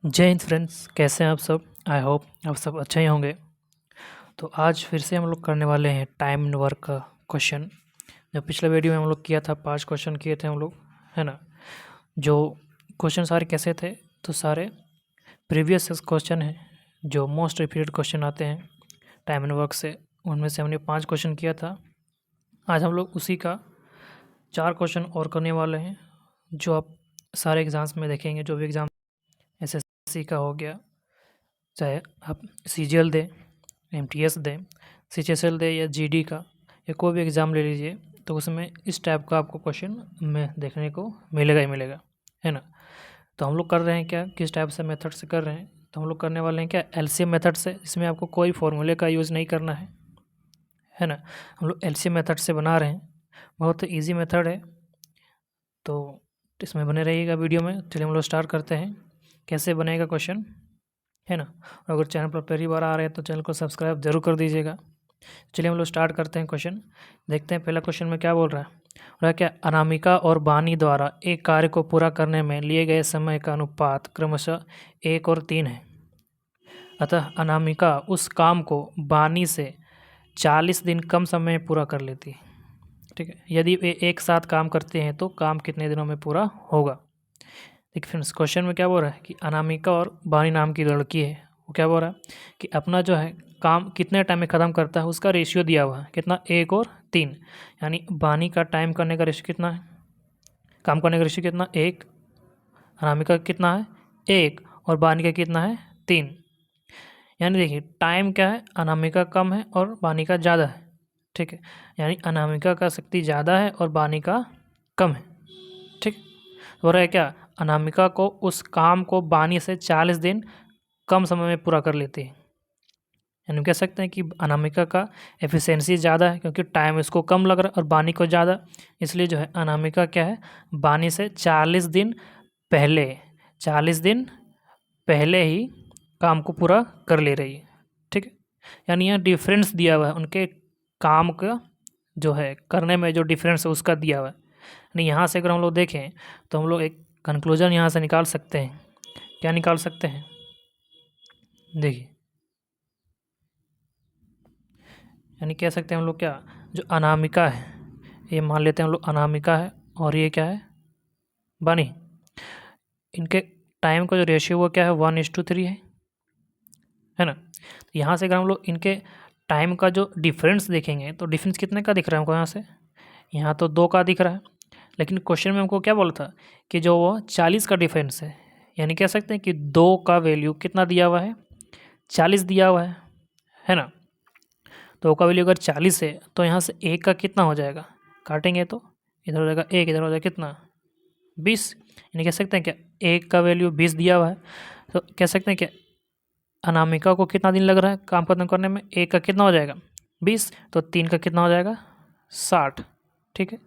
जय हिंद फ्रेंड्स, कैसे हैं आप सब। आई होप आप सब अच्छे ही होंगे। तो आज फिर से हम लोग करने वाले हैं टाइम एंड वर्क का क्वेश्चन। जो पिछले वीडियो में हम लोग किया था 5 क्वेश्चन किए थे हम लोग, है ना। जो क्वेश्चन सारे कैसे थे, तो सारे प्रीवियस क्वेश्चन हैं जो मोस्ट रिपीटेड क्वेश्चन आते हैं टाइम एंड वर्क से। उनमें से हमने 5 क्वेश्चन किया था। आज हम लोग उसी का 4 क्वेश्चन और करने वाले हैं जो आप सारे एग्ज़ाम्स में देखेंगे। जो भी एग्ज़ाम एसएससी का हो गया, चाहे आप सीजीएल दें, एमटीएस दें, सीएचएसएल दें या जीडी का या कोई भी एग्ज़ाम ले लीजिए, तो उसमें इस टाइप का आपको क्वेश्चन में देखने को मिलेगा ही मिलेगा, है ना। तो हम लोग कर रहे हैं क्या, किस टाइप से मेथड से कर रहे हैं, तो हम लोग करने वाले हैं क्या एलसीएम मेथड से। इसमें आपको कोई फॉर्मूले का यूज़ नहीं करना है ना। हम लोग एलसीएम मेथड से बना रहे हैं, बहुत ईजी मेथड है। तो इसमें बने रहिएगा वीडियो में। चलिए हम लोग स्टार्ट करते हैं कैसे बनेगा क्वेश्चन, है ना। और अगर चैनल पर पहली बार आ रहे हैं तो चैनल को सब्सक्राइब जरूर कर दीजिएगा। चलिए हम लोग स्टार्ट करते हैं क्वेश्चन। देखते हैं पहला क्वेश्चन में क्या बोल रहा है। बोल रहा है क्या, अनामिका और बानी द्वारा एक कार्य को पूरा करने में लिए गए समय का अनुपात क्रमशः 1 और 3 है। अतः अनामिका उस काम को बानी से 40 दिन कम समय में पूरा कर लेती है। ठीक है, यदि वे एक साथ काम करते हैं तो काम कितने दिनों में पूरा होगा। देखिए फ्रेंड्स, क्वेश्चन में क्या बोल रहा है कि अनामिका और बानी नाम की लड़की है, वो क्या बोल रहा है कि अपना जो है काम कितने टाइम में ख़त्म करता है, उसका रेशियो दिया हुआ है कितना, 1 और 3। यानी बानी का टाइम करने का रेशियो कितना है, काम करने का रेशियो कितना, 1। अनामिका का कितना है, 1, और बानी का कितना है, 3। यानी देखिए टाइम क्या है, अनामिका कम है और बानी का ज़्यादा है। ठीक है, यानी अनामिका का शक्ति ज़्यादा है और बानी का कम है। ठीक, हो रहा है क्या, अनामिका को उस काम को बानी से 40 दिन कम समय में पूरा कर लेती है। यानी कह सकते हैं कि अनामिका का एफिशिएंसी ज़्यादा है क्योंकि टाइम इसको कम लग रहा है और बानी को ज़्यादा, इसलिए जो है अनामिका क्या है, बानी से 40 दिन पहले 40 दिन पहले ही काम को पूरा कर ले रही है। ठीक है, यानी यहाँ डिफरेंस दिया हुआ है उनके काम का, जो है करने में जो डिफरेंस है उसका दिया हुआ है। यानी यहाँ से अगर हम लोग देखें तो हम लोग एक कंक्लूजन यहाँ से निकाल सकते हैं। क्या निकाल सकते हैं, देखिए यानी कह सकते हैं हम लोग क्या, जो अनामिका है, ये मान लेते हैं हम लोग अनामिका है और ये क्या है, बानी। इनके टाइम का जो रेशियो वो क्या है, 1:3 है ना। तो यहाँ से अगर हम लोग इनके टाइम का जो डिफरेंस देखेंगे तो डिफरेंस कितने का दिख रहा है हमको, यहाँ से यहाँ तो 2 का दिख रहा है, लेकिन क्वेश्चन में हमको क्या बोला था कि जो वो 40 का डिफरेंस है। यानी कह सकते हैं कि 2 का वैल्यू कितना दिया हुआ है, 40 दिया हुआ है ना। 2 का वैल्यू अगर 40 है तो यहाँ से 1 का कितना हो जाएगा, काटेंगे तो इधर हो जाएगा 1, इधर हो जाएगा कितना, 20। यानी कह सकते हैं क्या 1 का वैल्यू 20 दिया हुआ है, तो कह सकते हैं क्या अनामिका को कितना दिन लग रहा है काम खत्म करने में, 1 का कितना हो जाएगा 20, तो 3 का कितना हो जाएगा 60। ठीक है,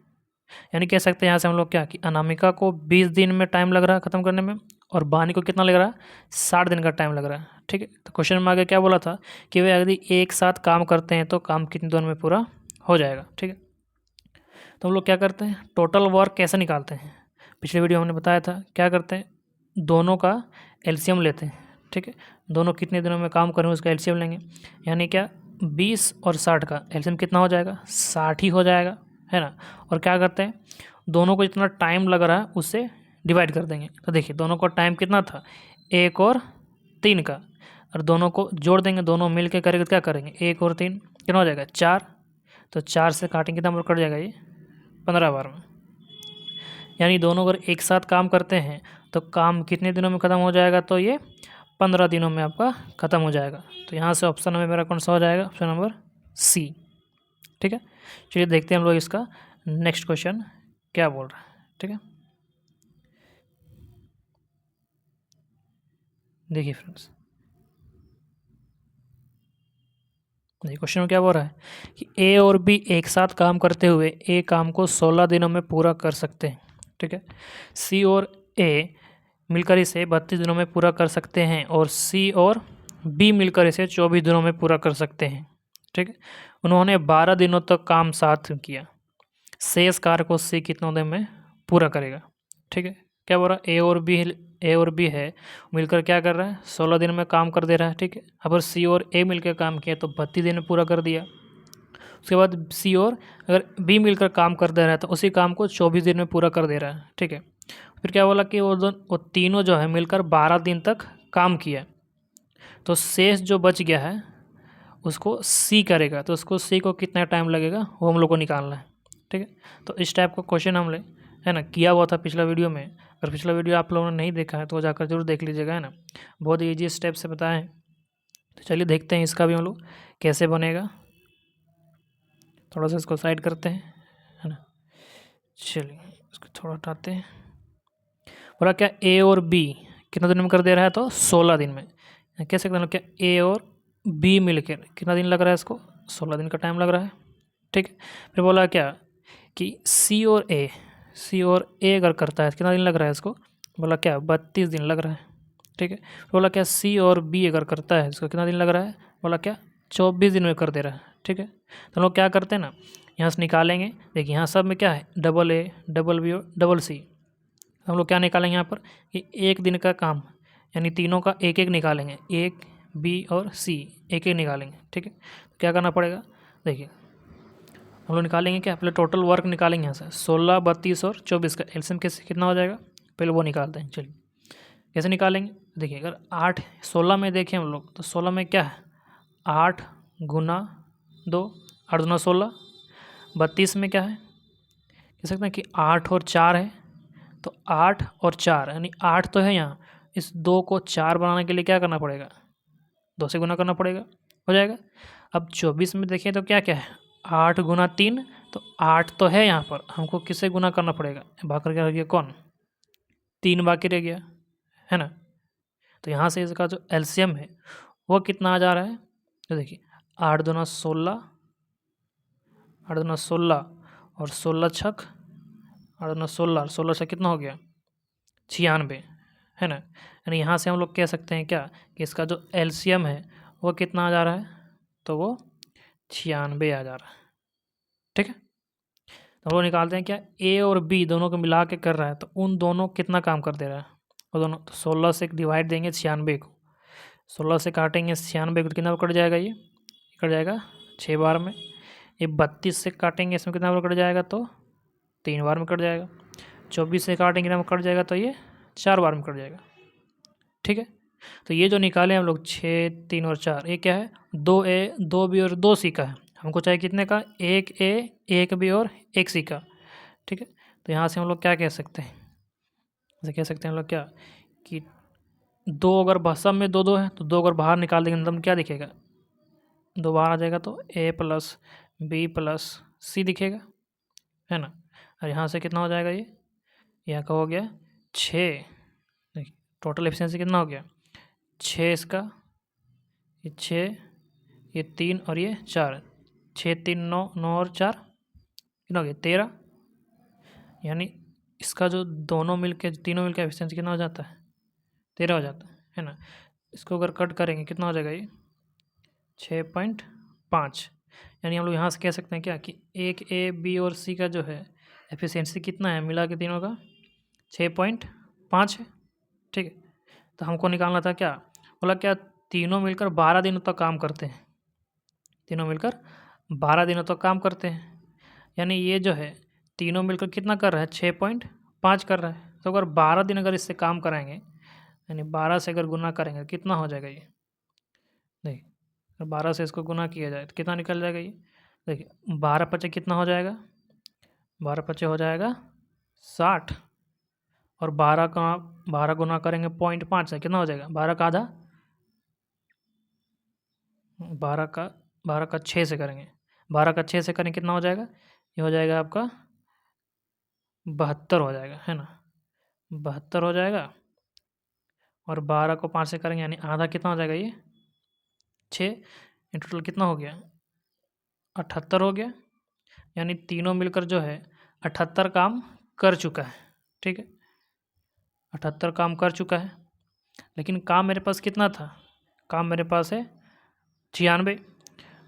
यानी कह सकते हैं यहाँ से हम लोग क्या कि अनामिका को 20 दिन में टाइम लग रहा है ख़त्म करने में और बानी को कितना लग रहा है, 60 दिन का टाइम लग रहा है। ठीक है, तो क्वेश्चन में आगे क्या बोला था कि वे यदि एक साथ काम करते हैं तो काम कितने दिनों में पूरा हो जाएगा। ठीक है, तो हम लोग क्या करते हैं, टोटल वर्क कैसे निकालते हैं। पिछले वीडियो हमने बताया था क्या करते हैं, दोनों का एलसीएम लेते हैं। ठीक है, दोनों कितने दिनों में काम करें उसका एलसीएम लेंगे, यानी क्या 20 और 60 का एलसीएम कितना हो जाएगा, 60 ही हो जाएगा, है ना। और क्या करते हैं, दोनों को जितना टाइम लग रहा है उससे डिवाइड कर देंगे। तो देखिए दोनों का टाइम कितना था, 1 और 3 का, और दोनों को जोड़ देंगे, दोनों मिल के करेंगे तो क्या करेंगे, 1 और 3 कितना हो जाएगा, 4। तो 4 से काटेंगे कितना नंबर कट जाएगा, ये 15 बार में। यानी दोनों अगर एक साथ काम करते हैं तो काम कितने दिनों में ख़त्म हो जाएगा, तो ये 15 दिनों में आपका ख़त्म हो जाएगा। तो यहाँ से ऑप्शन में मेरा कौन सा हो जाएगा, ऑप्शन नंबर सी। ठीक है, चलिए देखते हैं हम लोग इसका नेक्स्ट क्वेश्चन क्या बोल रहा है। ठीक है, देखिए फ्रेंड्स, देखिए क्वेश्चन में क्या बोल रहा है कि ए और बी एक साथ काम करते हुए ए काम को 16 दिनों में पूरा कर सकते हैं। ठीक है, सी और ए मिलकर इसे 32 दिनों में पूरा कर सकते हैं और सी और बी मिलकर इसे 24 दिनों में पूरा कर सकते हैं। ठीक है, उन्होंने 12 दिनों तक काम साथ किया, शेष कार्य को सी कितने दिन में पूरा करेगा। ठीक है, क्या बोल रहा है, ए और बी ए और बी है मिलकर क्या कर रहा है 16 दिन में काम कर दे रहा है, ठीक है। अगर सी और ए मिलकर काम किया तो 32 दिन में पूरा कर दिया। उसके बाद सी और अगर बी मिलकर काम कर दे रहा है तो उसी काम को 24 दिन में पूरा कर दे रहा है, ठीक है। फिर क्या बोला कि वो तीनों जो है मिलकर 12 दिन तक काम किया, तो शेष जो बच गया है उसको सी करेगा, तो उसको सी को कितना टाइम लगेगा वो हम लोग को निकालना है, ठीक है। तो इस टाइप का क्वेश्चन हमने है ना किया हुआ था पिछला वीडियो में। अगर पिछला वीडियो आप लोगों ने नहीं देखा है तो जाकर जरूर देख लीजिएगा, है ना। बहुत ईजी स्टेप से बताए हैं। तो चलिए देखते हैं इसका भी हम लोग कैसे बनेगा। थोड़ा सा इसको साइड करते हैं, है ना। चलिए इसको थोड़ा हटाते हैं। बोला क्या ए और बी कितना दिन में कर दे रहा है, तो 16 दिन में। कह सकते हैं क्या ए और बी मिलकर कितना दिन लग रहा है इसको, 16 दिन का टाइम लग रहा है, ठीक है। फिर बोला क्या कि सी और ए अगर करता है कितना दिन लग रहा है इसको, बोला क्या 32 दिन लग रहा है, ठीक है। बोला क्या सी और बी अगर करता है इसको कितना दिन लग रहा है, बोला क्या 24 दिन में कर दे रहा है, ठीक है। तो हम लोग क्या करते हैं ना, यहाँ से निकालेंगे। देखिए यहाँ सब में क्या है डबल ए डबल बी और डबल सी। हम लोग क्या निकालेंगे यहाँ पर कि एक दिन का काम यानी तीनों का एक एक निकालेंगे, एक बी और सी एक एक निकालेंगे, ठीक है। तो क्या करना पड़ेगा, देखिए हम लोग निकालेंगे क्या, पहले टोटल वर्क निकालेंगे यहाँ से 16, 32 और 24 का एलसीएम कैसे कितना हो जाएगा, पहले वो निकालते हैं। चलिए कैसे निकालेंगे, देखिए अगर 8 16 में देखें हम लोग तो 16 में क्या है 8 गुना 2, 8 गुना 16। 32 में क्या है, कह सकते हैं कि 8 और 4 है, तो 8 और 4 यानी 8 तो है यहाँ, इस 2 को 4 बनाने के लिए क्या करना पड़ेगा 2 से गुना करना पड़ेगा, हो जाएगा। अब 24 में देखिए तो क्या क्या है 8 गुना 3, तो 8 तो है यहाँ पर, हमको किससे गुना करना पड़ेगा, भाग क्या रह गया कौन 3 बाकी रह गया, है ना। तो यहाँ से इसका जो एलसीएम है वो कितना आ जा रहा है, तो देखिए 8 दूना 16, 8 दूना 16 और 16 छक 8 दूना 16 और 16 छक कितना हो गया 96, है ना। यानी यहाँ से हम लोग कह सकते हैं क्या कि इसका जो एलसीएम है वो कितना आ जा रहा है, तो वो 96 आ जा रहा है, ठीक है। तो हम लोग निकालते हैं क्या ए और बी दोनों को मिला के कर रहा है, तो उन दोनों कितना काम कर दे रहा है वो दोनों, तो 16 से डिवाइड देंगे 96 को, 16 से काटेंगे 96 को तो कितना कट जाएगा, ये कट जाएगा 6 बार में। ये 32 से काटेंगे इसमें कितना कट जाएगा, तो 3 बार में कट जाएगा। 24 से काटेंगे कितना कट जाएगा, तो ये 4 बार में कट जाएगा, ठीक है। तो ये जो निकाले हम लोग 6, 3 और 4, ये क्या है 2A 2B और 2C का है। हमको चाहिए कितने का 1A 1B और 1C का, ठीक है। तो यहाँ से हम लोग क्या कह सकते हैं, जैसे कह सकते हैं हम लोग क्या कि 2 अगर सब में 2 2 है तो 2 अगर बाहर निकाल देंगे तो क्या दिखेगा 2 बाहर आ जाएगा, तो A plus B plus C दिखेगा, है ना। और यहाँ से कितना हो जाएगा, ये यहाँ का हो गया 6, टोटल एफिशिएंसी कितना हो गया 6 इसका, ये 6, ये 3 और ये 4, 6 3 9 9 और 4 कितना हो गया 13। यानी इसका जो दोनों मिलके तीनों मिलके एफिशिएंसी कितना हो जाता है 13 हो जाता है ना। इसको अगर कट करेंगे कितना हो जाएगा, ये 6.5। यानी हम लोग यहाँ से कह सकते हैं क्या कि एक ए बी और सी का जो है एफिशिएंसी कितना है मिला के तीनों का 6.5 है, ठीक है। तो हमको निकालना था क्या, बोला क्या तीनों मिलकर 12 दिनों तक काम करते हैं, तीनों मिलकर 12 दिनों तक काम करते हैं। यानी ये जो है तीनों मिलकर कितना कर रहा है 6.5 कर रहा है। तो अगर 12 दिन अगर इससे काम कराएंगे यानी 12 से अगर गुना करेंगे कितना हो जाएगा, ये देखिए 12 से इसको गुना किया जाए तो कितना निकल जाएगा, ये देखिए 12 पचे कितना हो जाएगा 12 पचे हो जाएगा 60, और 12 गुना करेंगे 0.5 से कितना हो जाएगा 12 का आधा, 12 का 6 से करेंगे, 12 का 6 से करेंगे कितना हो जाएगा, ये हो जाएगा आपका 72 हो जाएगा, है ना 72 हो जाएगा। और 12 को 5 से करेंगे यानी आधा कितना हो जाएगा, ये 6, इन टोटल कितना हो गया 78 हो गया। यानी तीनों मिलकर जो है 78 काम कर चुका है, ठीक है 78 काम कर चुका है। लेकिन काम मेरे पास कितना था, काम मेरे पास है 96,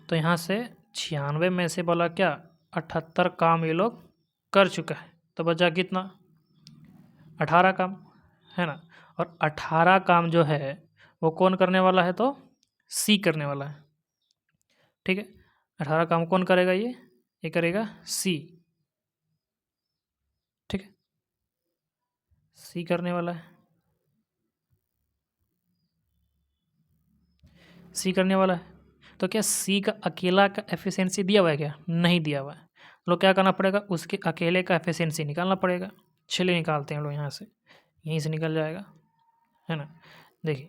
तो यहाँ से 96 में से बोला क्या 78 काम ये लोग कर चुका है, तो बचा कितना 18 काम, है ना। और 18 काम जो है वो कौन करने वाला है, तो सी करने वाला है। ठीक है, 18 काम कौन करेगा, ये करेगा सी। ठीक है, सी करने वाला है, सी करने वाला है। तो क्या सी का अकेला का एफिशिएंसी दिया हुआ है क्या? नहीं दिया हुआ है। लोग क्या करना पड़ेगा, उसके अकेले का एफिशिएंसी निकालना पड़ेगा। चलिए निकालते हैं लोग, यहाँ से, यहीं से निकल जाएगा, है ना। देखिए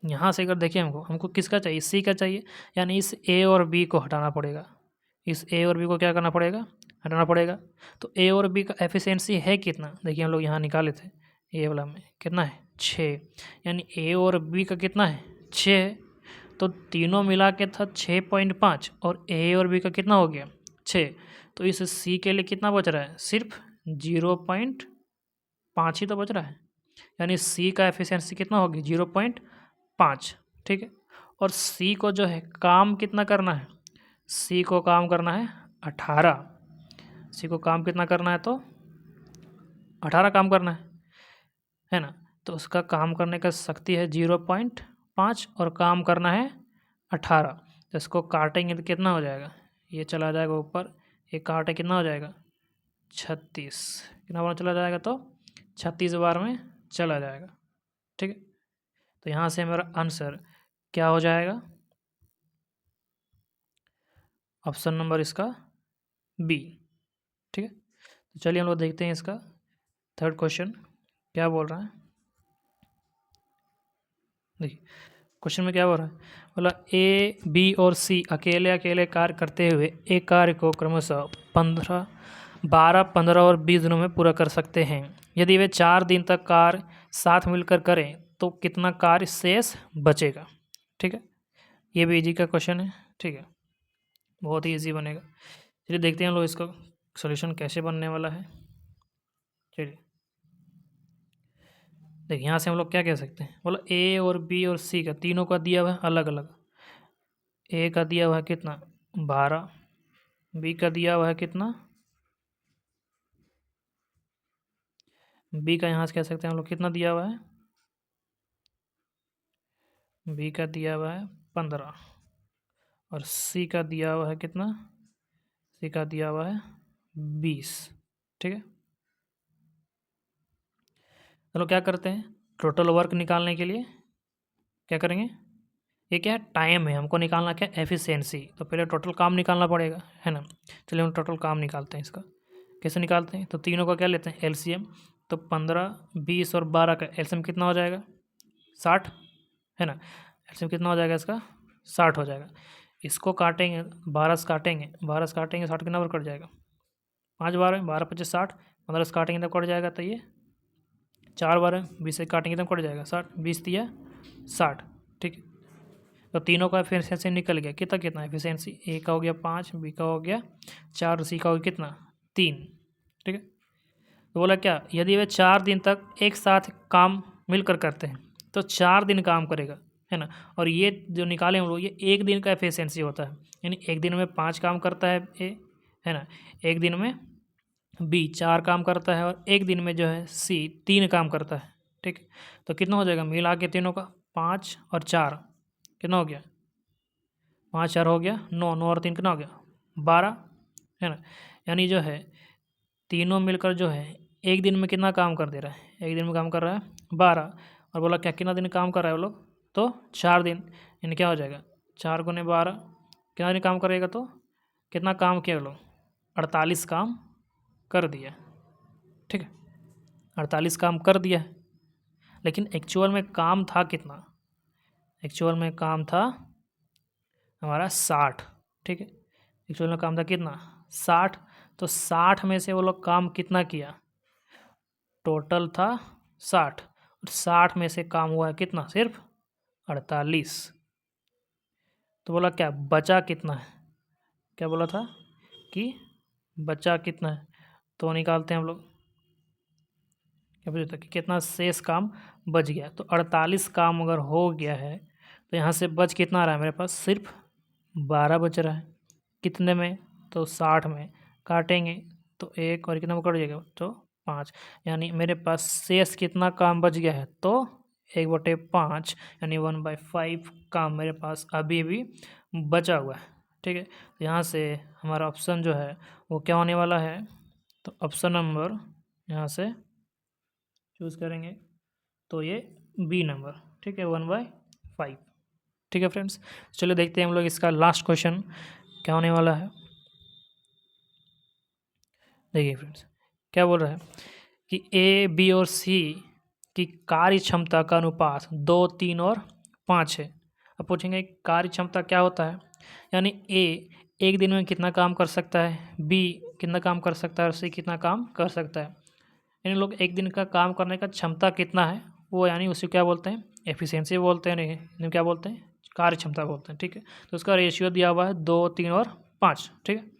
यहाँ से अगर देखिए हमको किसका चाहिए, सी का चाहिए, यानी इस ए और बी को हटाना पड़ेगा। इस ए और बी को क्या करना पड़ेगा, हटाना पड़ेगा। तो ए और बी का एफिशिएंसी है कितना, देखिए हम लोग यहाँ निकाले थे, ए वाला में कितना है 6, यानी ए और बी का कितना है 6 है। तो तीनों मिला के था 6.5 और ए और बी का कितना हो गया 6। तो इस सी के लिए कितना बच रहा है, सिर्फ 0.5 ही तो बच रहा है, यानी सी का एफिशिएंसी कितना होगी 0.5। ठीक है, और सी को जो है काम कितना करना है, सी को काम करना है 18। सी को काम कितना करना है, तो 18 काम करना है ना। तो उसका काम करने का शक्ति है 0.5 और काम करना है 18। तो इसको काटेंगे तो कितना हो जाएगा, ये चला जाएगा ऊपर, ये काटे कितना हो जाएगा 36, कितना बार चला जाएगा, तो 36 बार में चला जाएगा। ठीक है, तो यहाँ से मेरा आंसर क्या हो जाएगा, ऑप्शन नंबर इसका बी। ठीक है, तो चलिए हम लोग देखते हैं इसका थर्ड क्वेश्चन क्या बोल रहा है। देखिए क्वेश्चन में क्या बोल रहा है, बोला ए बी और सी अकेले अकेले कार्य करते हुए एक कार्य को क्रमशः 12, 15 और 20 दिनों में पूरा कर सकते हैं। यदि वे 4 दिन तक कार्य साथ मिलकर करें तो कितना कार्य शेष बचेगा। ठीक है, ये भी इजी का क्वेश्चन है। ठीक है, बहुत ही इजी बनेगा। चलिए देखते हैं लोग इसका सॉल्यूशन कैसे बनने वाला है। चलिए देखिए यहाँ से हम लोग क्या कह सकते हैं, बोला ए और बी और सी का तीनों का दिया हुआ है अलग अलग। ए का दिया हुआ है कितना 12, बी का दिया हुआ है कितना, बी का यहाँ से कह सकते हैं हम लोग कितना दिया हुआ है, बी का दिया हुआ है 15 और सी का दिया हुआ है कितना, सी का दिया हुआ है 20। ठीक है, चलो क्या करते हैं, टोटल वर्क निकालने के लिए क्या करेंगे, ये क्या है टाइम है, हमको निकालना क्या एफिशिएंसी, तो पहले टोटल काम निकालना पड़ेगा, है ना। चलिए हम टोटल काम निकालते हैं इसका, कैसे निकालते हैं, तो तीनों का क्या लेते हैं एलसीएम। तो 15, 20 और 12 का एलसीएम कितना हो जाएगा 60, है ना। एलसीएम कितना हो जाएगा इसका 60 हो जाएगा। इसको काटेंगे 12 से काटेंगे, 12 से काटेंगे 60 कितना बार कट जाएगा 5 बार है, 12 25 60, 15 से काटेंगे तब कट जाएगा, तो ये 4 बार है, 20 से काटेंगे तब कट जाएगा 60, 20 दिया 60। ठीक है, तो तीनों का एफिशिएंसी निकल गया, कितना कितना एफिशिएंसी, ए का हो गया 5, बी का हो गया 4 और सी का हो गया कितना 3। ठीक है, तो बोला क्या, यदि वे 4 दिन तक एक साथ काम मिलकर करते हैं तो 4 दिन काम करेगा, है ना। और ये जो निकाले हम लोग ये एक दिन का एफिशिएंसी होता है, यानी एक दिन में 5 काम करता है ए, है ना। एक दिन में बी 4 काम करता है और एक दिन में जो है सी 3 काम करता है। ठीक है, तो कितना हो जाएगा मिला के तीनों का 5 और 4 कितना हो गया 5 4 हो गया 9, 9 और 3 कितना हो गया 12, है ना। यानी जो है तीनों मिलकर जो है एक दिन में कितना काम कर दे रहा है, एक दिन में काम कर रहा है 12। और बोला क्या कितना दिन काम कर रहा है वो लोग, तो 4 दिन, यानी क्या हो जाएगा 4 गुने 12 कितना दिन काम करेगा, तो कितना काम किया वो लोग 48 काम कर दिया। ठीक है, 48 काम कर दिया, लेकिन एक्चुअल में काम था कितना, एक्चुअल में काम था हमारा 60। ठीक है, एक्चुअल में काम था कितना 60, तो 60 में से वो लोग काम कितना किया, टोटल था 60 और 60 में से काम हुआ है कितना सिर्फ 48। तो बोला क्या बचा कितना है, क्या बोला था कि बचा कितना है, तो निकालते हैं हम लोग, क्या पूछा था कि कितना शेष काम बच गया। तो 48 काम अगर हो गया है तो यहाँ से बच कितना आ रहा है मेरे पास, सिर्फ 12 बच रहा है, कितने में, तो 60 में काटेंगे तो एक और कितना में कट जाएगा, तो 5, यानी मेरे पास शेष कितना काम बच गया है, तो 1/5 यानी 1/5 काम मेरे पास अभी भी बचा हुआ है। ठीक है, तो यहाँ से हमारा ऑप्शन जो है वो क्या होने वाला है, तो ऑप्शन नंबर यहाँ से चूज़ करेंगे तो ये बी नंबर। ठीक है, 1/5। ठीक है फ्रेंड्स, चलिए देखते हैं हम लोग इसका लास्ट क्वेश्चन क्या होने वाला है। देखिए फ्रेंड्स, क्या बोल रहा है कि ए, बी और सी की कार्य क्षमता का अनुपात 2, 3 और 5 है। अब पूछेंगे कार्य क्षमता क्या होता है, यानी ए एक दिन में कितना काम कर सकता है, बी कितना काम कर सकता है और सी कितना काम कर सकता है। इन लोग एक दिन का काम करने का क्षमता कितना है वो, यानी उसे क्या बोलते हैं, एफिशिएंसी बोलते हैं, नहीं क्या बोलते हैं, कार्य क्षमता बोलते हैं। ठीक है, तो उसका रेशियो दिया हुआ है 2, 3 और 5। ठीक है,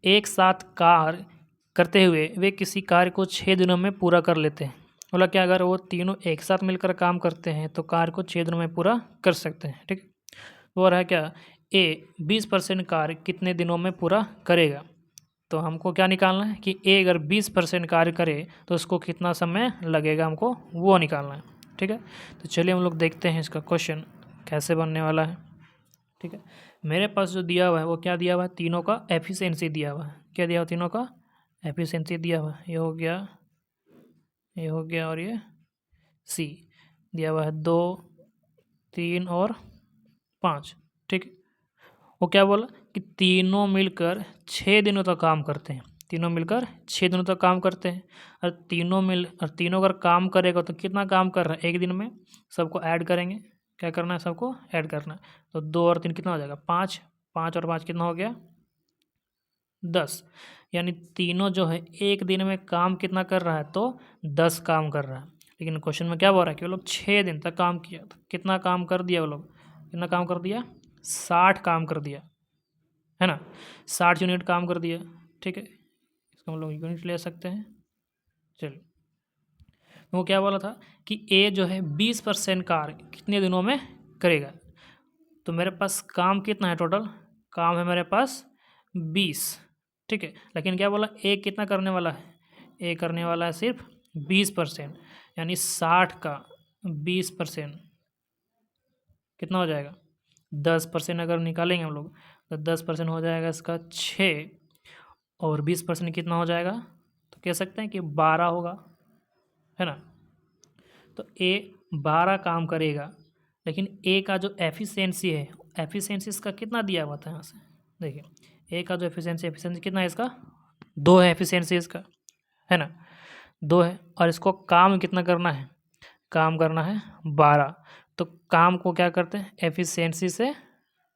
एक साथ कार्य करते हुए वे किसी कार्य को 6 दिनों में पूरा कर लेते हैं। बोला कि अगर वो तीनों एक साथ मिलकर काम करते हैं तो कार्य को 6 दिनों में पूरा कर सकते हैं। ठीक है, वो रहा क्या, ए 20% कार्य कितने दिनों में पूरा करेगा। तो हमको क्या निकालना है कि ए अगर 20% कार्य करे तो उसको कितना समय लगेगा, हमको वो निकालना है। ठीक है, तो चलिए हम लोग देखते हैं इसका क्वेश्चन कैसे बनने वाला है। ठीक है, मेरे पास जो दिया हुआ है वो क्या दिया हुआ है, तीनों का एफिशिएंसी दिया हुआ है। क्या दिया हुआ, तीनों का एफिशिएंसी दिया हुआ है। ये हो गया, ये हो गया और ये सी दिया हुआ है 2, 3 और 5। ठीक है, वो क्या बोला कि तीनों मिलकर 6 दिनों तक काम करते हैं, तीनों मिलकर 6 दिनों तक काम करते हैं। और तीनों अगर काम करेगा तो कितना काम कर रहा है एक दिन में, सबको ऐड करेंगे। क्या करना है, सबको ऐड करना है। तो 2 और 3 कितना हो जाएगा, 5, 5 और 5 कितना हो गया, 10। यानी तीनों जो है एक दिन में काम कितना कर रहा है, तो 10 काम कर रहा है। लेकिन क्वेश्चन में क्या बोल रहा है कि वो लोग 6 दिन तक काम किया, तो कितना काम कर दिया वो लोग, कितना काम कर दिया, 60 काम कर दिया, है ना, 60 यूनिट काम कर दिया। ठीक है, इसको हम लोग यूनिट ले सकते हैं। चलिए, वो क्या बोला था कि ए जो है 20% कार्य कितने दिनों में करेगा। तो मेरे पास काम कितना है, टोटल काम है मेरे पास 20। ठीक है, लेकिन क्या बोला, ए कितना करने वाला है, ए करने वाला है सिर्फ 20%, यानी 60 का 20% कितना हो जाएगा, 10% अगर निकालेंगे हम लोग तो 10% हो जाएगा इसका 6, और 20% कितना हो जाएगा, तो कह सकते हैं कि 12 होगा, है ना। तो ए 12 काम करेगा, लेकिन ए का जो एफिशिएंसी है, एफिशिएंसी इसका कितना दिया हुआ था यहाँ से, देखिए ए का जो एफिशिएंसी कितना है इसका, 2 है एफिशिएंसी इसका, है ना, 2 है। और इसको काम कितना करना है, काम करना है 12। तो काम को क्या करते हैं, एफिशिएंसी से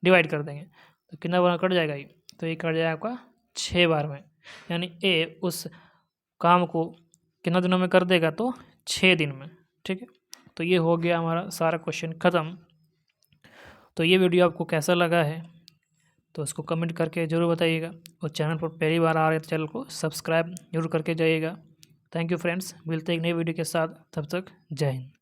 डिवाइड कर देंगे, तो कितना बार कट जाएगा ये, तो ये कट जाएगा आपका 6 बार में। यानी ए उस काम को कितना दिनों में कर देगा, तो 6 दिन में। ठीक है, तो ये हो गया हमारा सारा क्वेश्चन ख़त्म। तो ये वीडियो आपको कैसा लगा है तो उसको कमेंट करके ज़रूर बताइएगा, और चैनल पर पहली बार आ रहे तो चैनल को सब्सक्राइब जरूर करके जाइएगा। थैंक यू फ्रेंड्स, मिलते हैं एक नई वीडियो के साथ, तब तक जय हिंद।